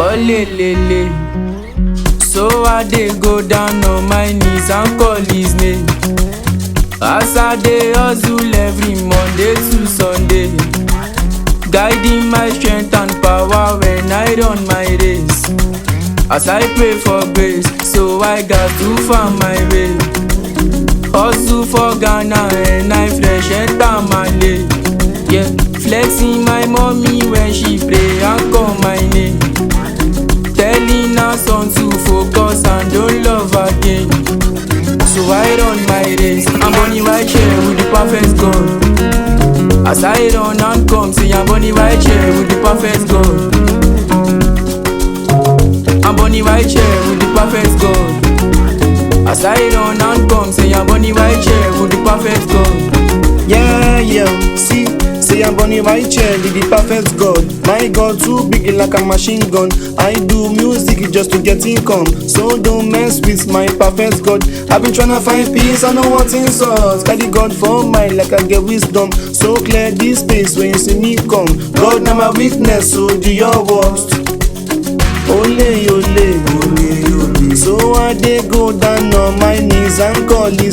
Oh lelele. So I dey go down on my knees and call his name. As I dey hustle every Monday to Sunday, guiding my strength and power when I run my race. As I pray for grace, so I got to find my way. Hustle for Ghana and I fresh enter my lane. Yeah, flexing my mommy when she pray and call my name. Telling her son to focus and don't love again. So I run my race, I'm bunny white chair with the perfect God. As I run and come, see I'm bunny white chair with the perfect God. I'm bunny white chair with the perfect God. As I run and come, say I'm bunny white chair with the perfect God. Yeah, see, say I'm bunny white chair with the perfect God. My God too big like a machine gun. I do music just to get income, so don't mess with my perfect God. I've been tryna find peace, I know what's in source. Carry God for mine like I get wisdom. So clear this space when you see me come. God now my witness, so do your worst. Ole, ole, ole, ole. So I dey go down on my knees and call his